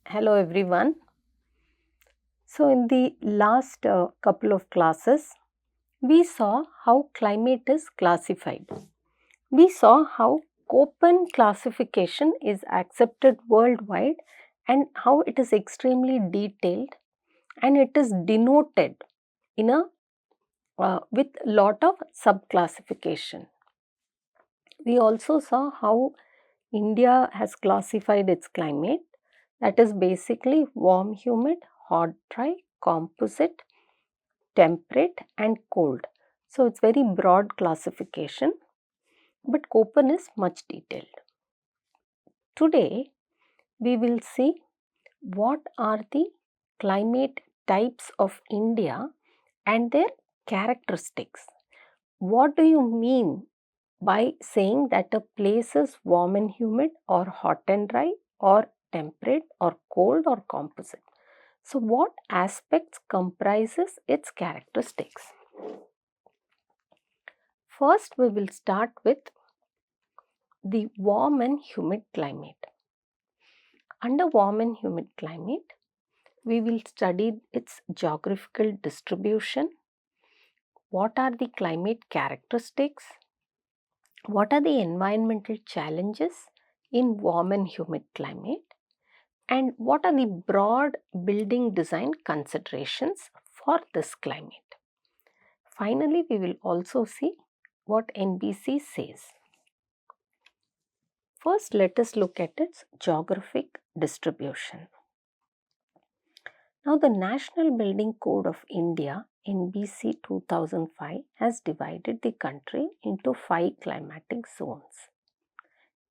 Hello everyone. So in the last couple of classes, we saw how climate is classified. We saw how Köppen classification is accepted worldwide and how it is extremely detailed and it is denoted in a with lot of subclassification. We also saw how India has classified its climate, that is basically warm, humid, hot, dry, composite, temperate and cold. So it's very broad classification, but Köppen is much detailed. Today we will see what are the climate types of India and their characteristics. What do you mean by saying that a place is warm and humid or hot and dry or temperate or cold or composite? So what aspects comprises its characteristics? First, we will start with the warm and humid climate. Under warm and humid climate, we will study its geographical distribution. What are the climate characteristics? What are the environmental challenges in warm and humid climate? And what are the broad building design considerations for this climate? Finally, we will also see what NBC says. First, let us look at its geographic distribution. Now, the National Building Code of India NBC 2005 has divided the country into 5 climatic zones.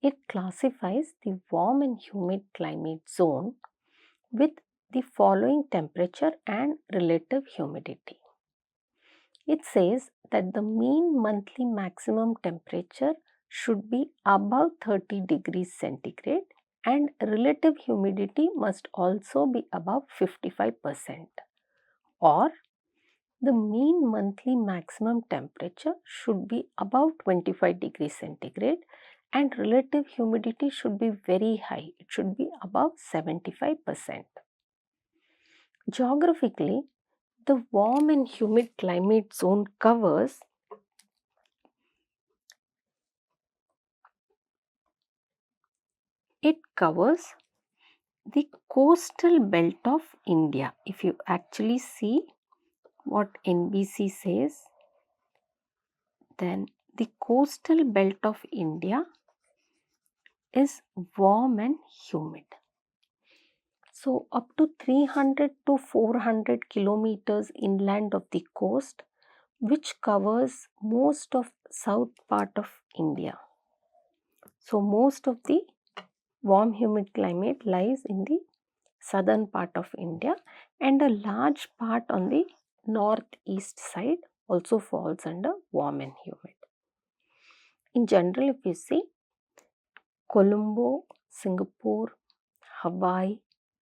It classifies the warm and humid climate zone with the following temperature and relative humidity. It says that the mean monthly maximum temperature should be above 30 degrees centigrade and relative humidity must also be above 55%, or the mean monthly maximum temperature should be above 25 degrees centigrade and relative humidity should be very high, it should be above 75%. Geographically, the warm and humid climate zone covers the coastal belt of India. If you actually see what NBC says, then the coastal belt of India is warm and humid. So up to 300 to 400 kilometers inland of the coast, which covers most of south part of India. So most of the warm humid climate lies in the southern part of India and a large part on the northeast side also falls under warm and humid. In general, if you see, Colombo, Singapore, Hawaii,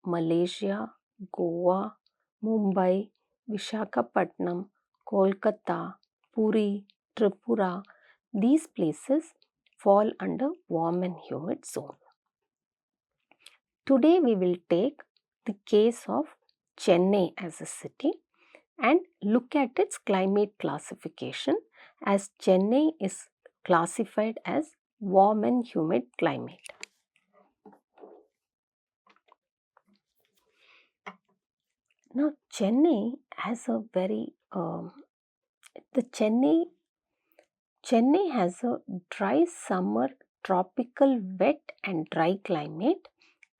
Malaysia, Goa, Mumbai, Visakhapatnam, Kolkata, Puri, Tripura, these places fall under warm and humid zone. Today we will take the case of Chennai as a city and look at its climate classification, as Chennai is classified as warm and humid climate. Now Chennai has a very Chennai has a dry summer, tropical wet and dry climate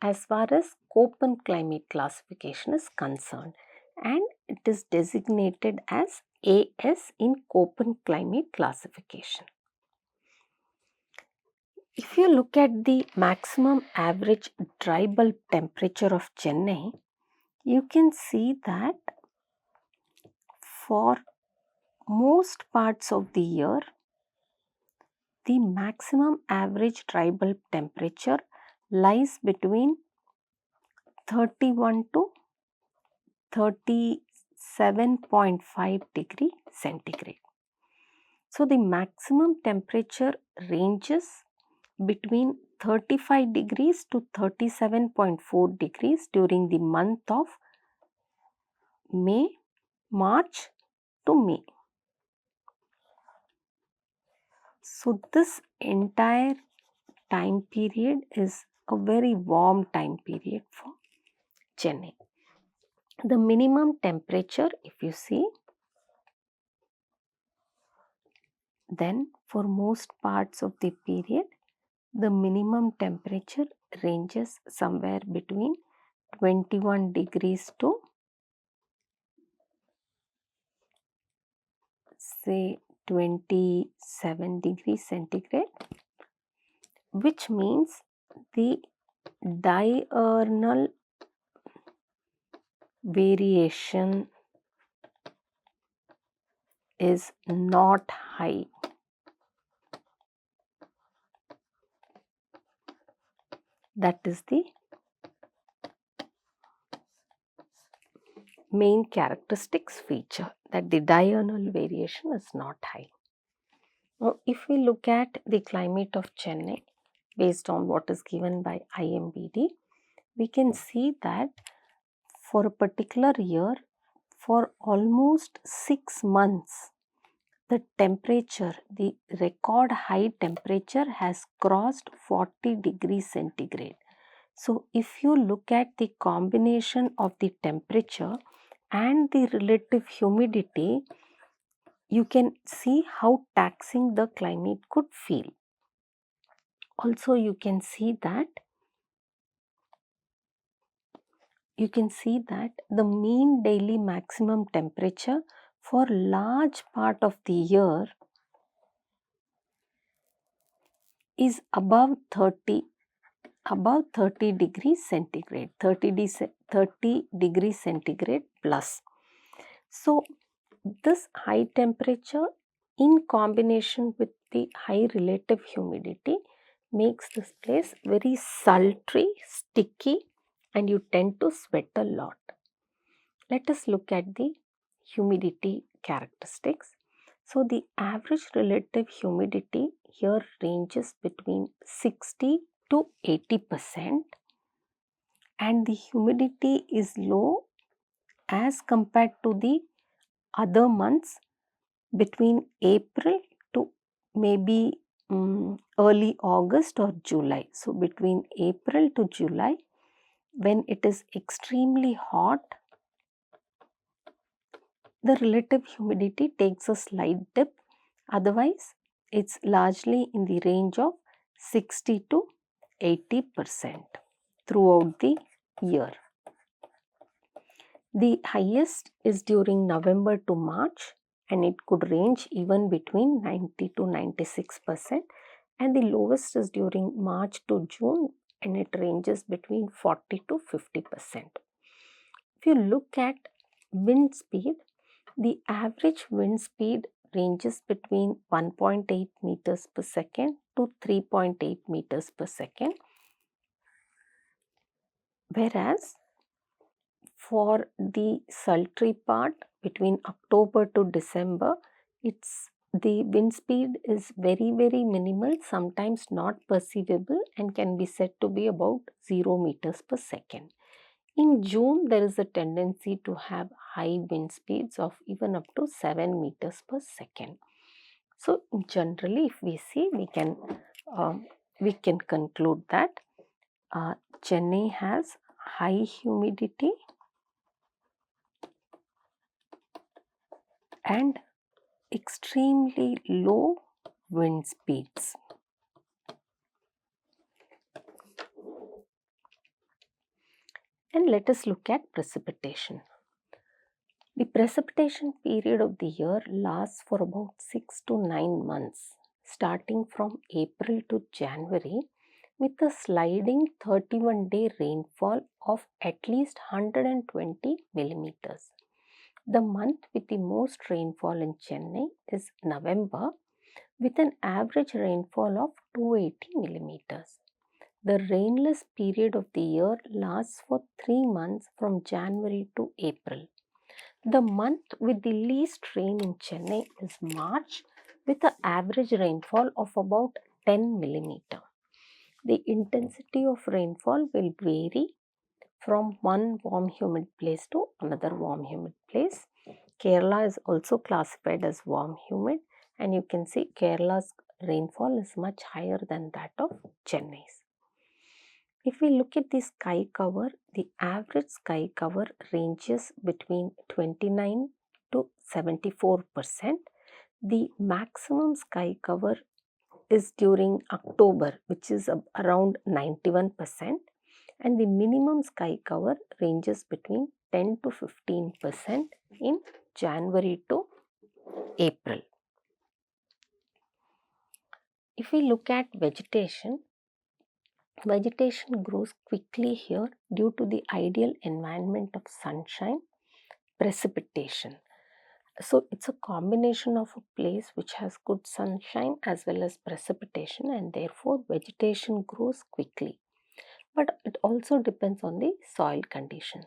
as far as Köppen climate classification is concerned, and it is designated as AS in Köppen climate classification. If you look at the maximum average dry bulb temperature of Chennai, you can see that for most parts of the year, the maximum average dry bulb temperature lies between 31 to 37.5 degree centigrade. So the maximum temperature ranges between 35 degrees to 37.4 degrees during the month of March to May. So this entire time period is a very warm time period for Chennai. The minimum temperature, if you see, then for most parts of the period, the minimum temperature ranges somewhere between 21 degrees to say 27 degrees centigrade, which means the diurnal variation is not high. That is the main characteristics feature, that the diurnal variation is not high. Now, if we look at the climate of Chennai based on what is given by IMBD, we can see that for a particular year, for almost 6 months, the temperature, the record high temperature has crossed 40 degrees centigrade. So, if you look at the combination of the temperature and the relative humidity, you can see how taxing the climate could feel. Also, you can see that the mean daily maximum temperature for large part of the year is above 30 degrees centigrade, 30 degrees centigrade plus. So, this high temperature in combination with the high relative humidity makes this place very sultry, sticky, and you tend to sweat a lot. Let us look at the humidity characteristics. So, the average relative humidity here ranges between 60 to 80%, and the humidity is low as compared to the other months between April to maybe early August or July. So, between April to July, when it is extremely hot, the relative humidity takes a slight dip. Otherwise, it's largely in the range of 60 to 80% throughout the year. The highest is during November to March, and it could range even between 90 to 96%, and the lowest is during March to June, and it ranges between 40 to 50%. If you look at wind speed, the average wind speed ranges between 1.8 meters per second to 3.8 meters per second, whereas for the sultry part between October to December, the wind speed is very minimal, sometimes not perceivable, and can be said to be about 0 meters per second. In June, there is a tendency to have high wind speeds of even up to 7 meters per second. So, generally, if we see, we can conclude that Chennai has high humidity and extremely low wind speeds. And let us look at precipitation. The precipitation period of the year lasts for about 6 to 9 months, starting from April to January, with a sliding 31-day rainfall of at least 120 millimeters. The month with the most rainfall in Chennai is November, with an average rainfall of 280 millimeters. The rainless period of the year lasts for 3 months from January to April. The month with the least rain in Chennai is March, with an average rainfall of about 10 millimeter. the intensity of rainfall will vary from one warm humid place to another warm humid place. Kerala is also classified as warm humid, and you can see Kerala's rainfall is much higher than that of Chennai's. If we look at the sky cover, the average sky cover ranges between 29 to 74%. The maximum sky cover is during October, which is around 91%, and the minimum sky cover ranges between 10 to 15% in January to April. If we look at vegetation, vegetation grows quickly here due to the ideal environment of sunshine, precipitation. So it's a combination of a place which has good sunshine as well as precipitation, and therefore vegetation grows quickly. But it also depends on the soil conditions.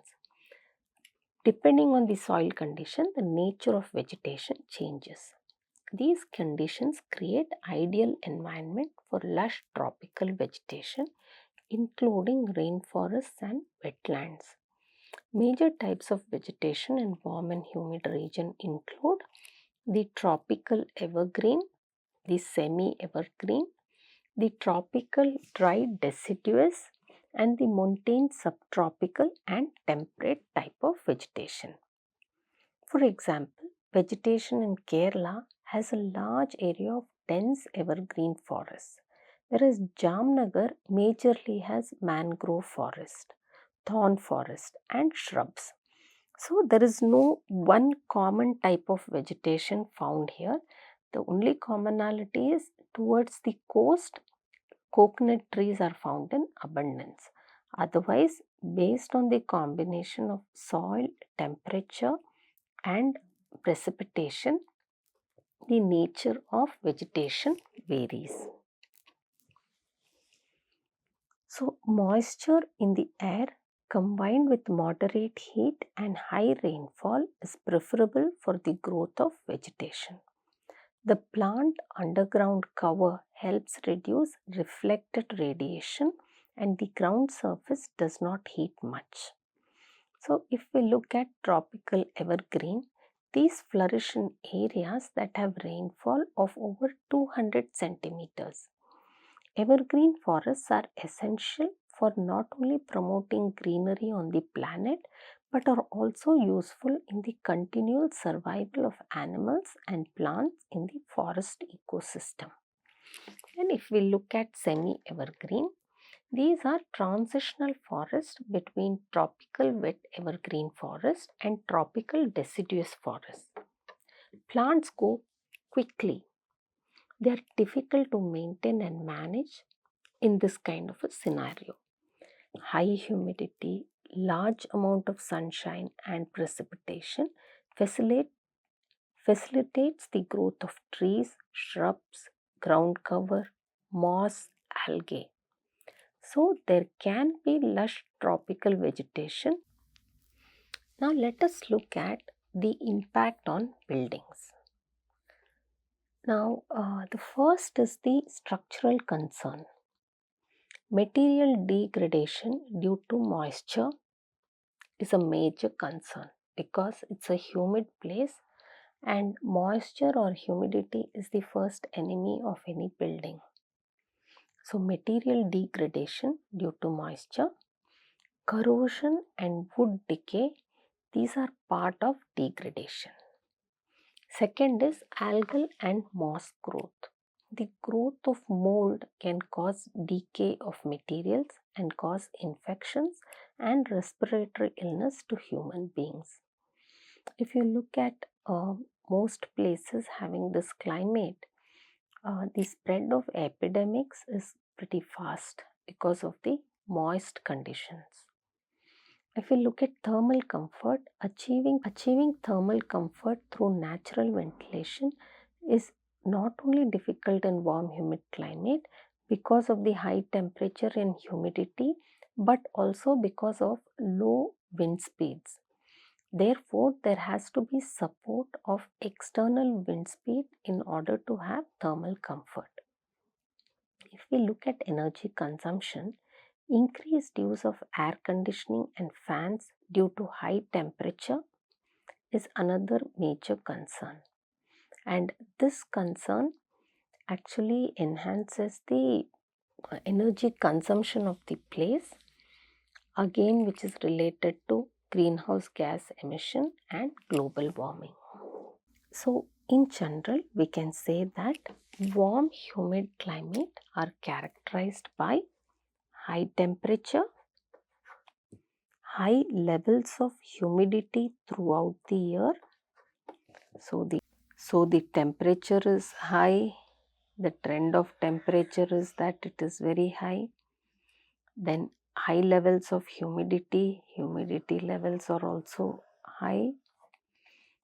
Depending on the soil condition, the nature of vegetation changes. These conditions create ideal environment for lush tropical vegetation, including rainforests and wetlands. Major types of vegetation in warm and humid region include the tropical evergreen, the semi-evergreen, the tropical dry deciduous, and the montane subtropical and temperate type of vegetation. For example, vegetation in Kerala has a large area of dense evergreen forests, whereas Jamnagar majorly has mangrove forest, thorn forest, and shrubs. So there is no one common type of vegetation found here. The only commonality is towards the coast, coconut trees are found in abundance. Otherwise, based on the combination of soil, temperature, and precipitation, the nature of vegetation varies. So, moisture in the air combined with moderate heat and high rainfall is preferable for the growth of vegetation. The plant underground cover helps reduce reflected radiation, and the ground surface does not heat much. So, if we look at tropical evergreen, these flourish in areas that have rainfall of over 200 centimeters. Evergreen forests are essential for not only promoting greenery on the planet but are also useful in the continual survival of animals and plants in the forest ecosystem. And if we look at semi-evergreen, these are transitional forests between tropical wet evergreen forest and tropical deciduous forest. Plants go quickly. They are difficult to maintain and manage in this kind of a scenario. High humidity, large amount of sunshine and precipitation facilitates the growth of trees, shrubs, ground cover, moss, algae. So there can be lush tropical vegetation. Now let us look at the impact on buildings. Now the first is the structural concern. Material degradation due to moisture is a major concern because it's a humid place and moisture or humidity is the first enemy of any building. So material degradation due to moisture, corrosion and wood decay, these are part of degradation. Second is algal and moss growth. The growth of mold can cause decay of materials and cause infections and respiratory illness to human beings. If you look at most places having this climate, the spread of epidemics is pretty fast because of the moist conditions. If we look at thermal comfort, achieving thermal comfort through natural ventilation is not only difficult in warm humid climate because of the high temperature and humidity, but also because of low wind speeds. Therefore, there has to be support of external wind speed in order to have thermal comfort. if we look at energy consumption, increased use of air conditioning and fans due to high temperature is another major concern. And this concern actually enhances the energy consumption of the place, again which is related to greenhouse gas emission and global warming. So in general, we can say that warm humid climate are characterized by high temperature, high levels of humidity throughout the year. So the temperature is high, the trend of temperature is that it is very high. Then high levels of humidity levels are also high.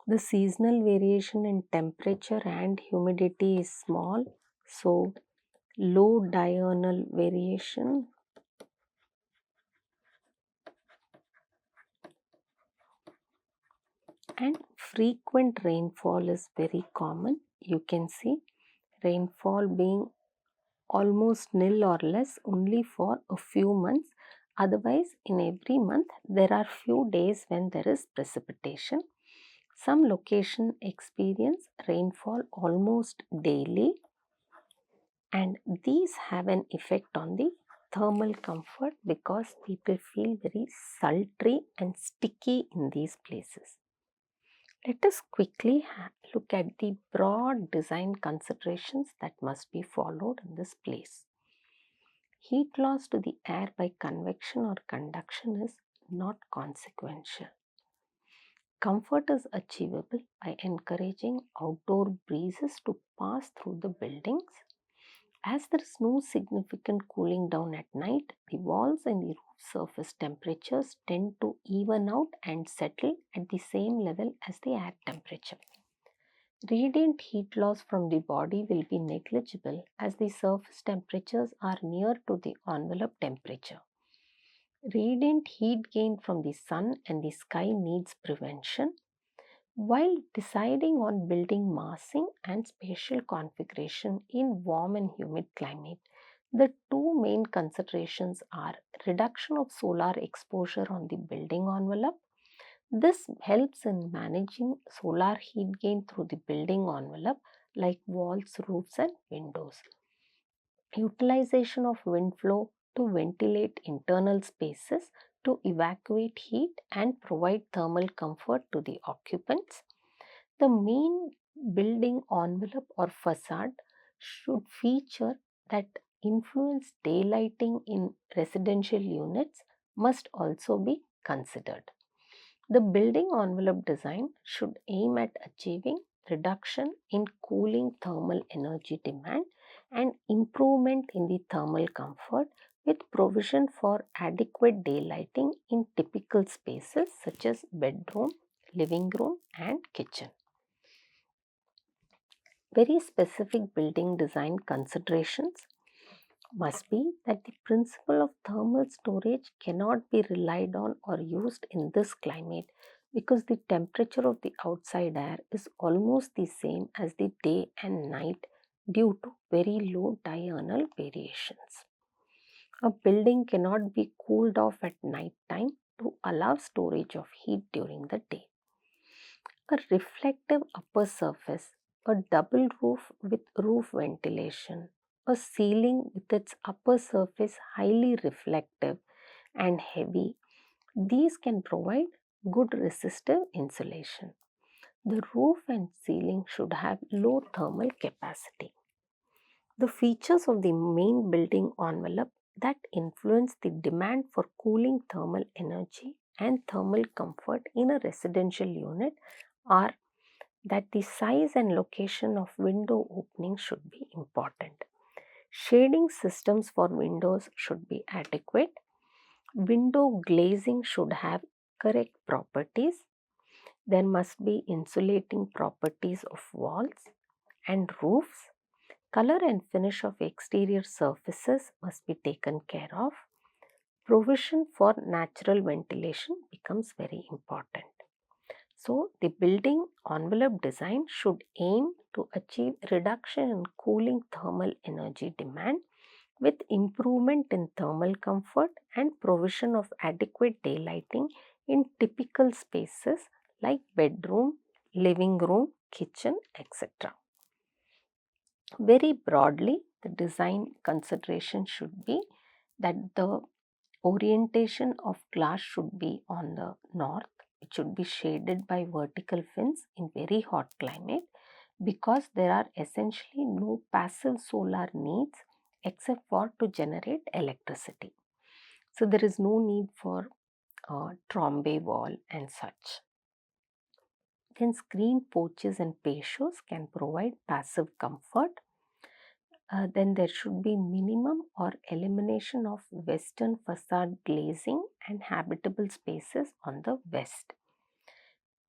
The seasonal variation in temperature and humidity is small, so low diurnal variation and frequent rainfall is very common. You can see rainfall being almost nil or less only for a few months. Otherwise, in every month, there are few days when there is precipitation. Some locations experience rainfall almost daily, and these have an effect on the thermal comfort because people feel very sultry and sticky in these places. Let us quickly look at the broad design considerations that must be followed in this place. Heat loss to the air by convection or conduction is not consequential. Comfort is achievable by encouraging outdoor breezes to pass through the buildings. As there is no significant cooling down at night, the walls and the roof surface temperatures tend to even out and settle at the same level as the air temperature. Radiant heat loss from the body will be negligible as the surface temperatures are near to the envelope temperature. Radiant heat gain from the sun and the sky needs prevention. While deciding on building massing and spatial configuration in warm and humid climate, the two main considerations are reduction of solar exposure on the building envelope. This helps in managing solar heat gain through the building envelope like walls, roofs and windows. Utilization of wind flow to ventilate internal spaces to evacuate heat and provide thermal comfort to the occupants. The main building envelope or facade should feature that influence daylighting in residential units must also be considered. The building envelope design should aim at achieving reduction in cooling thermal energy demand and improvement in the thermal comfort with provision for adequate daylighting in typical spaces such as bedroom, living room and kitchen. Very specific building design considerations must be that the principle of thermal storage cannot be relied on or used in this climate because the temperature of the outside air is almost the same as the day and night due to very low diurnal variations. A building cannot be cooled off at night time to allow storage of heat during the day. A reflective upper surface, a double roof with roof ventilation, a ceiling with its upper surface highly reflective and heavy, these can provide good resistive insulation. The roof and ceiling should have low thermal capacity. The features of the main building envelope that influence the demand for cooling thermal energy and thermal comfort in a residential unit are that the size and location of window openings should be important. Shading systems for windows should be adequate. Window glazing should have correct properties. There must be insulating properties of walls and roofs. Color and finish of exterior surfaces must be taken care of. Provision for natural ventilation becomes very important. So, the building envelope design should aim to achieve reduction in cooling thermal energy demand with improvement in thermal comfort and provision of adequate daylighting in typical spaces like bedroom, living room, kitchen, etc. Very broadly, the design consideration should be that the orientation of glass should be on the north. It should be shaded by vertical fins in very hot climate because there are essentially no passive solar needs except for to generate electricity. So there is no need for trombe wall and such. Then screen porches and patios can provide passive comfort. Then there should be minimum or elimination of western facade glazing and habitable spaces on the west.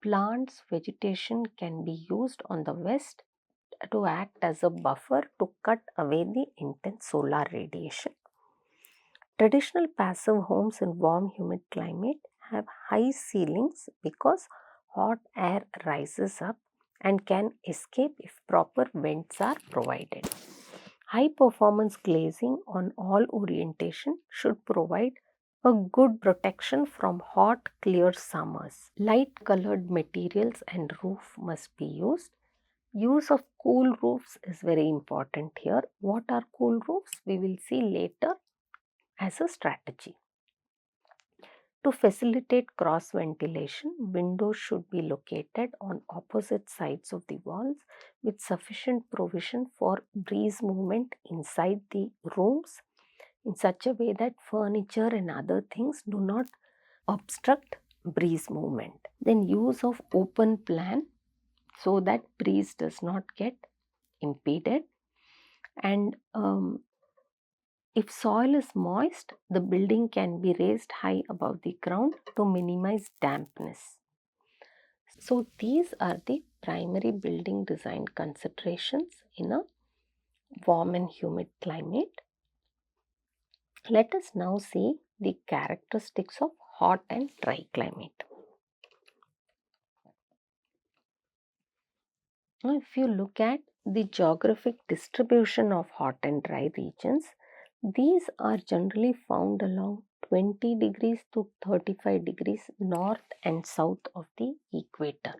Plants, vegetation can be used on the west to act as a buffer to cut away the intense solar radiation. Traditional passive homes in warm humid climate have high ceilings because hot air rises up and can escape if proper vents are provided. High performance glazing on all orientation should provide a good protection from hot, clear summers. Light colored materials and roof must be used. Use of cool roofs is very important here. What are cool roofs? We will see later as a strategy. To facilitate cross ventilation, windows should be located on opposite sides of the walls with sufficient provision for breeze movement inside the rooms in such a way that furniture and other things do not obstruct breeze movement. Then use of open plan so that breeze does not get impeded. And if soil is moist, the building can be raised high above the ground to minimize dampness. So these are the primary building design considerations in a warm and humid climate. Let us now see the characteristics of hot and dry climate. Now, if you look at the geographic distribution of hot and dry regions, these are generally found along 20 degrees to 35 degrees north and south of the equator.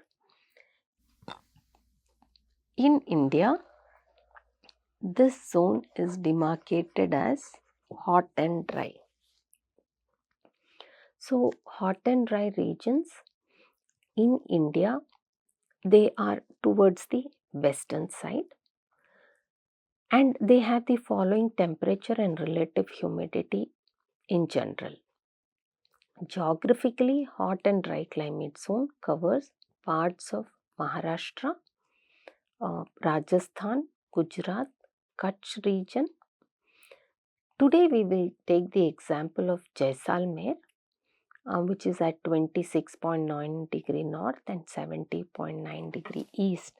In India, this zone is demarcated as hot and dry. So, hot and dry regions in India, they are towards the western side and they have the following temperature and relative humidity in general. Geographically, hot and dry climate zone covers parts of Maharashtra, Rajasthan, Gujarat, Kutch region. Today we will take the example of Jaisalmer, which is at 26.9 degree north and 70.9 degree east,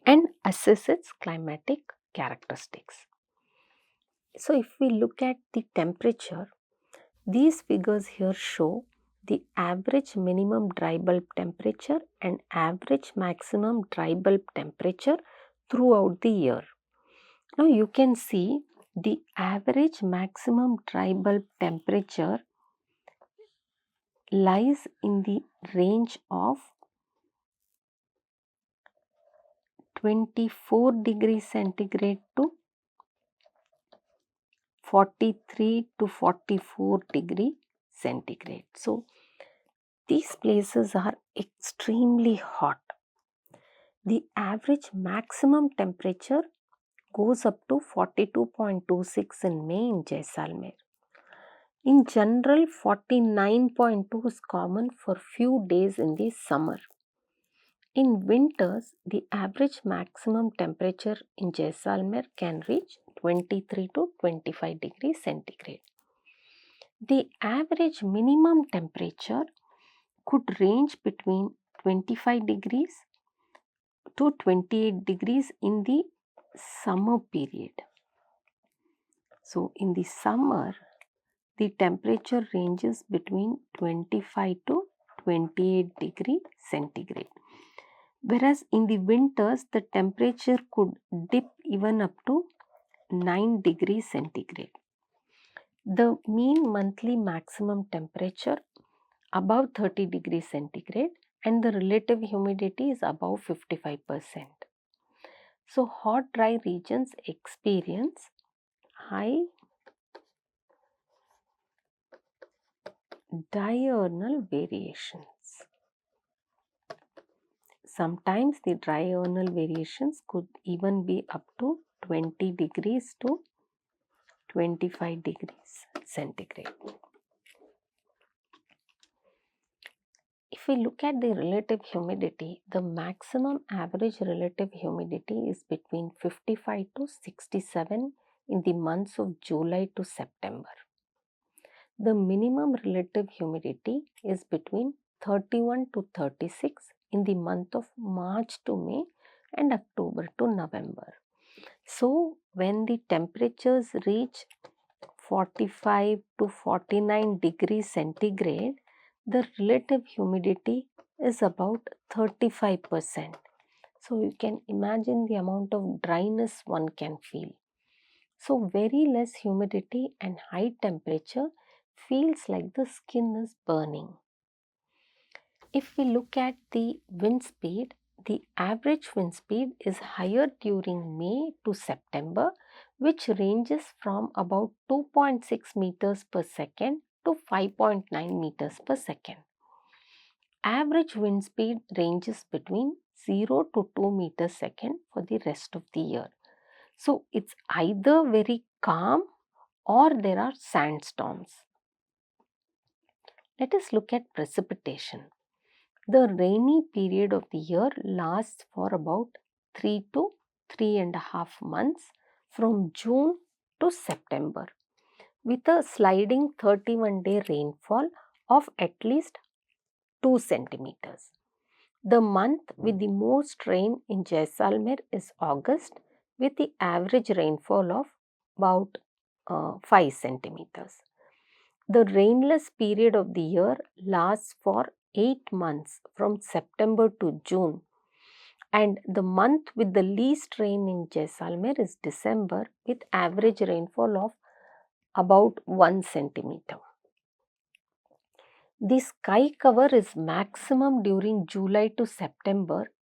and assess its climatic characteristics. So if we look at the temperature, these figures here show the average minimum dry bulb temperature and average maximum dry bulb temperature throughout the year. Now you can see the average maximum dry bulb temperature lies in the range of 24 degrees centigrade to 43 to 44 degree centigrade. So these places are extremely hot. The average maximum temperature goes up to 42.26 in May in Jaisalmer. In general, 49.2 is common for few days in the summer. In winters, the average maximum temperature in Jaisalmer can reach 23 to 25 degrees centigrade. The average minimum temperature could range between 25 degrees to 28 degrees in the summer period. So, in the summer, the temperature ranges between 25 to 28 degree centigrade. Whereas in the winters, the temperature could dip even up to 9 degrees centigrade. The mean monthly maximum temperature above 30 degrees centigrade and the relative humidity is above 55%. So hot dry regions experience high diurnal variations. Sometimes the diurnal variations could even be up to 20 degrees to 25 degrees centigrade. If we look at the relative humidity, the maximum average relative humidity is between 55 to 67 in the months of July to September. The minimum relative humidity is between 31 to 36 in the month of March to May and October to November. So, when the temperatures reach 45 to 49 degrees centigrade, the relative humidity is about 35%. So, you can imagine the amount of dryness one can feel. So, very less humidity and high temperature feels like the skin is burning. If we look at the wind speed, the average wind speed is higher during May to September, which ranges from about 2.6 meters per second to 5.9 meters per second. Average wind speed ranges between 0 to 2 meters per second for the rest of the year. So, it's either very calm or there are sandstorms. Let us look at precipitation. The rainy period of the year lasts for about 3 to 3.5 months from June to September with a sliding 31-day rainfall of at least 2 centimeters. The month with the most rain in Jaisalmer is August with the average rainfall of about 5 centimeters. The rainless period of the year lasts for 8 months from September to June, and the month with the least rain in Jaisalmer is December with average rainfall of about 1 centimeter. The sky cover is maximum during July to September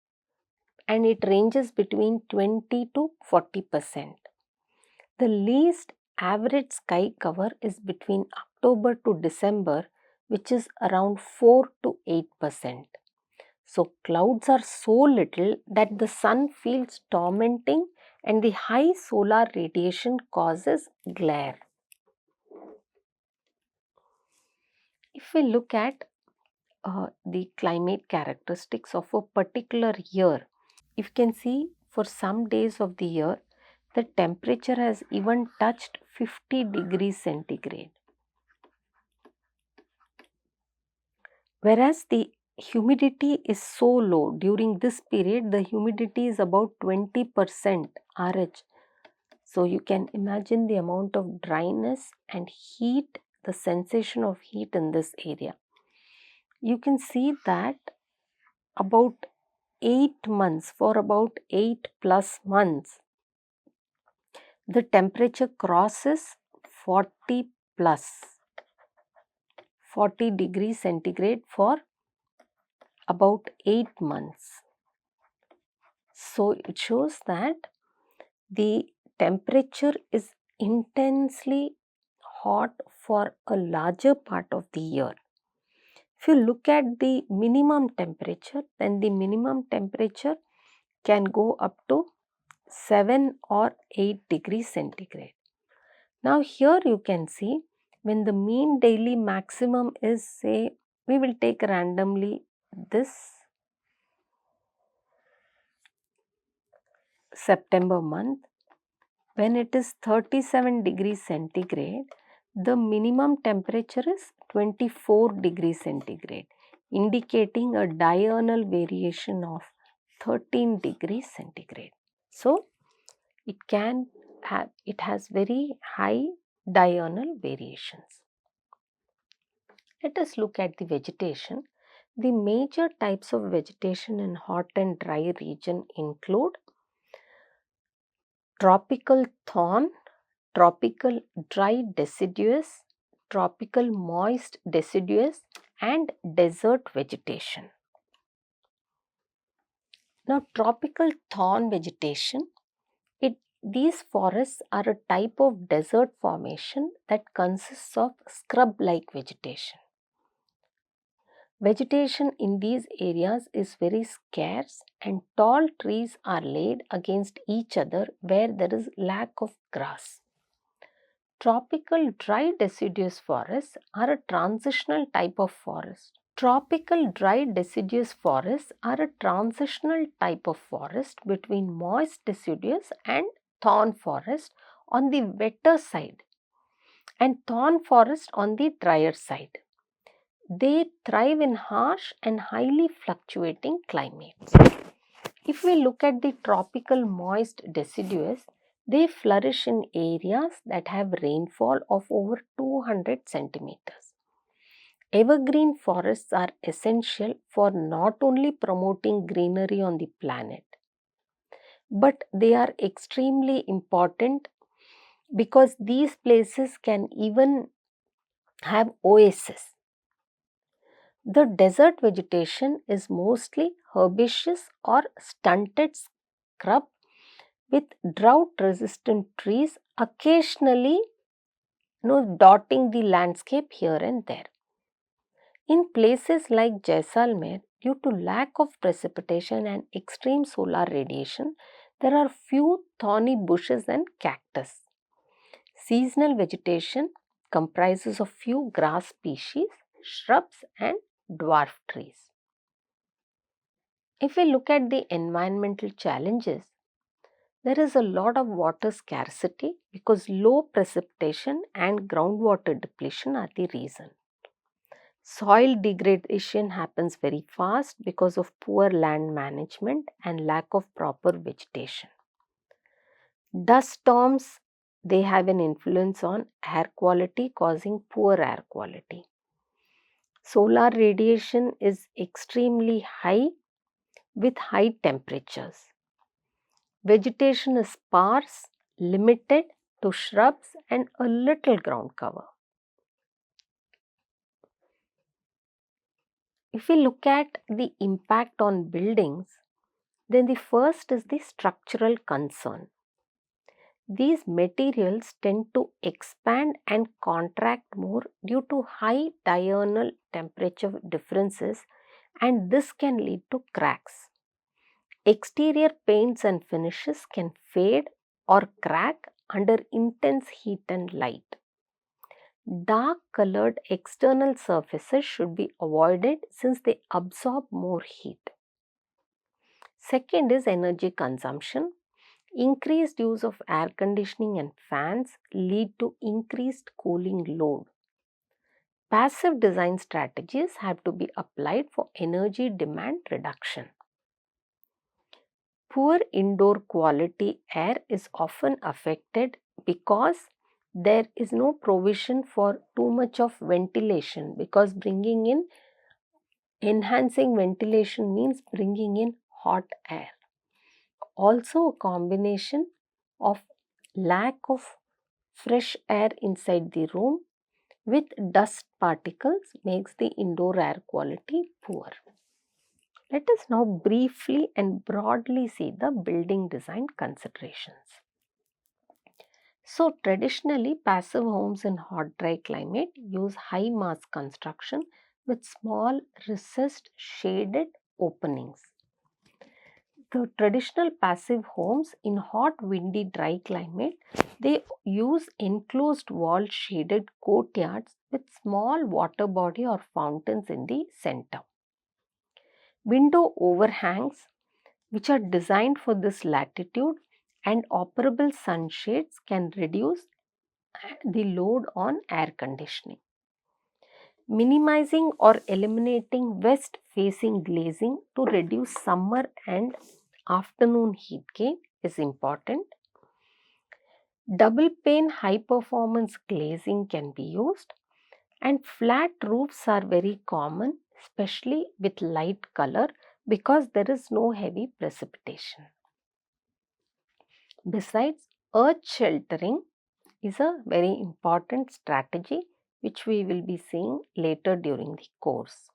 and it ranges between 20 to 40%. The least average sky cover is between October to December, which is around 4 to 8%. So clouds are so little that the sun feels tormenting and the high solar radiation causes glare. If we look at the climate characteristics of a particular year, you can see for some days of the year, the temperature has even touched 50 degrees centigrade. Whereas the humidity is so low, during this period the humidity is about 20% RH. So you can imagine the amount of dryness and heat, the sensation of heat in this area. You can see that about 8 months, for about 8 plus months, the temperature crosses 40 plus 40 degrees centigrade for about 8 months. So it shows that the temperature is intensely hot for a larger part of the year. If you look at the minimum temperature, then the minimum temperature can go up to 7 or 8 degrees centigrade. Now here you can see when the mean daily maximum is, say, we will take randomly this September month, when it is 37 degrees centigrade, the minimum temperature is 24 degrees centigrade, indicating a diurnal variation of 13 degrees centigrade. So, it has very high diurnal variations. Let us look at the vegetation. The major types of vegetation in hot and dry region include tropical thorn, tropical dry deciduous, tropical moist deciduous, and desert vegetation. Now, tropical thorn vegetation, these forests are a type of desert formation that consists of scrub-like vegetation. Vegetation in these areas is very scarce and tall trees are laid against each other where there is lack of grass. Tropical dry deciduous forests are a transitional type of forest. Tropical dry deciduous forests are a transitional type of forest between moist deciduous and thorn forest on the wetter side and thorn forest on the drier side. They thrive in harsh and highly fluctuating climates. If we look at the tropical moist deciduous, they flourish in areas that have rainfall of over 200 centimeters. Evergreen forests are essential for not only promoting greenery on the planet, but they are extremely important because these places can even have oases. The desert vegetation is mostly herbaceous or stunted scrub with drought-resistant trees occasionally dotting the landscape here and there. In places like Jaisalmer, due to lack of precipitation and extreme solar radiation, there are few thorny bushes and cactus. Seasonal vegetation comprises of few grass species, shrubs and dwarf trees. If we look at the environmental challenges, there is a lot of water scarcity because low precipitation and groundwater depletion are the reason. Soil degradation happens very fast because of poor land management and lack of proper vegetation. Dust storms, they have an influence on air quality, causing poor air quality. Solar radiation is extremely high with high temperatures. Vegetation is sparse, limited to shrubs and a little ground cover. If we look at the impact on buildings, then the first is the structural concern. These materials tend to expand and contract more due to high diurnal temperature differences, and this can lead to cracks. Exterior paints and finishes can fade or crack under intense heat and light. Dark colored external surfaces should be avoided since they absorb more heat. Second is energy consumption. Increased use of air conditioning and fans lead to increased cooling load. Passive design strategies have to be applied for energy demand reduction. Poor indoor quality air is often affected because there is no provision for too much of ventilation, because enhancing ventilation means bringing in hot air. Also, a combination of lack of fresh air inside the room with dust particles makes the indoor air quality poor. Let us now briefly and broadly see the building design considerations. So, traditionally, passive homes in hot, dry climate use high mass construction with small, recessed, shaded openings. The traditional passive homes in hot, windy, dry climate, they use enclosed wall shaded courtyards with small water body or fountains in the center. Window overhangs, which are designed for this latitude, and operable sunshades can reduce the load on air conditioning. Minimizing or eliminating west facing glazing to reduce summer and afternoon heat gain is important. Double pane high performance glazing can be used, and flat roofs are very common, especially with light color, because there is no heavy precipitation. Besides, earth sheltering is a very important strategy which we will be seeing later during the course.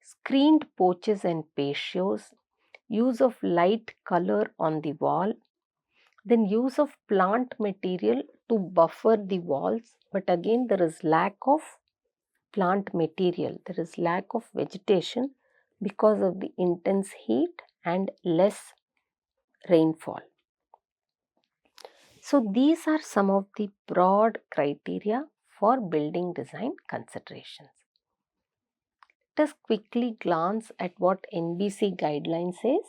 Screened porches and patios, use of light color on the wall, then use of plant material to buffer the walls, but again there is lack of plant material, there is lack of vegetation because of the intense heat and less rainfall. So these are some of the broad criteria for building design considerations. Let us quickly glance at what NBC guideline says.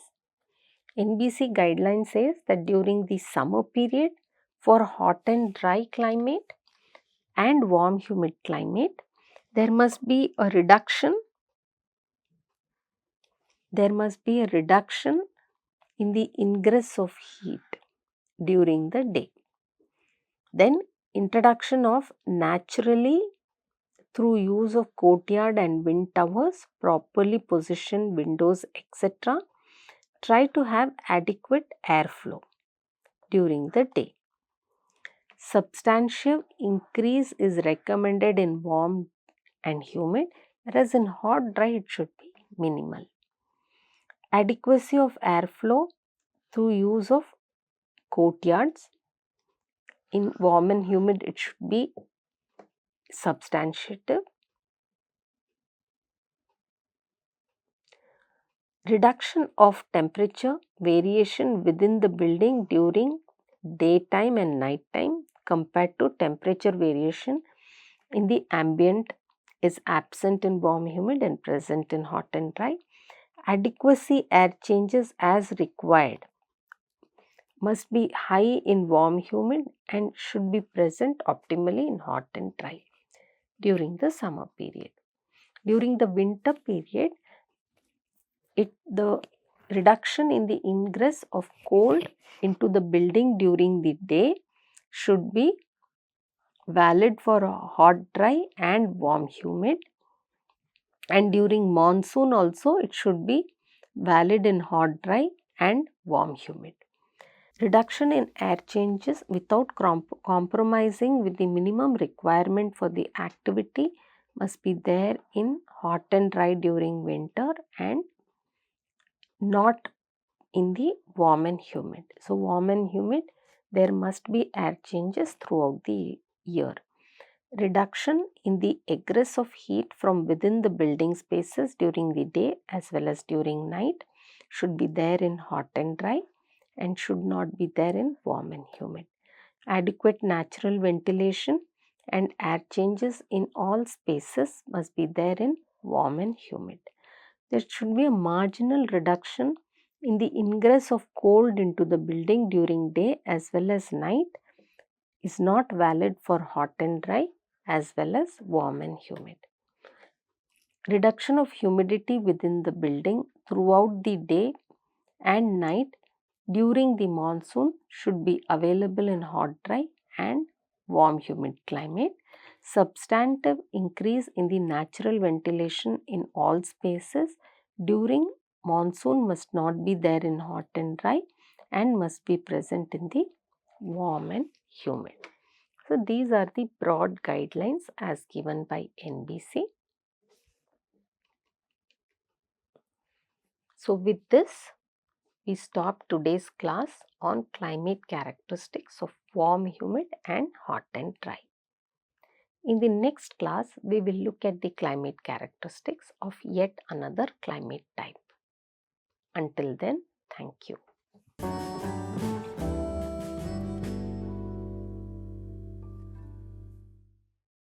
NBC guideline says that during the summer period, for hot and dry climate and warm humid climate, there must be a reduction in the ingress of heat during the day. Then introduction of naturally through use of courtyard and wind towers, properly positioned windows, etc. Try to have adequate airflow during the day. Substantial increase is recommended in warm and humid, whereas in hot dry it should be minimal. Adequacy of airflow through use of courtyards. In warm and humid it should be substantiative. Reduction of temperature variation within the building during daytime and nighttime compared to temperature variation in the ambient is absent in warm humid and present in hot and dry. Adequacy air changes as required must be high in warm humid and should be present optimally in hot and dry during the summer period. During the winter period, the reduction in the ingress of cold into the building during the day should be valid for hot dry and warm humid, and during monsoon also it should be valid in hot dry and warm humid. Reduction in air changes without compromising with the minimum requirement for the activity must be there in hot and dry during winter and not in the warm and humid. So warm and humid, there must be air changes throughout the year. Reduction in the egress of heat from within the building spaces during the day as well as during night should be there in hot and dry and should not be there in warm and humid. Adequate natural ventilation and air changes in all spaces must be there in warm and humid. There should be a marginal reduction in the ingress of cold into the building during day as well as night is not valid for hot and dry as well as warm and humid. Reduction of humidity within the building throughout the day and night during the monsoon should be available in hot dry and warm humid climate. Substantive increase in the natural ventilation in all spaces during monsoon must not be there in hot and dry and must be present in the warm and humid. So these are the broad guidelines as given by NBC. So with this, we stop today's class on climate characteristics of warm, humid and hot and dry. In the next class, we will look at the climate characteristics of yet another climate type. Until then, thank you.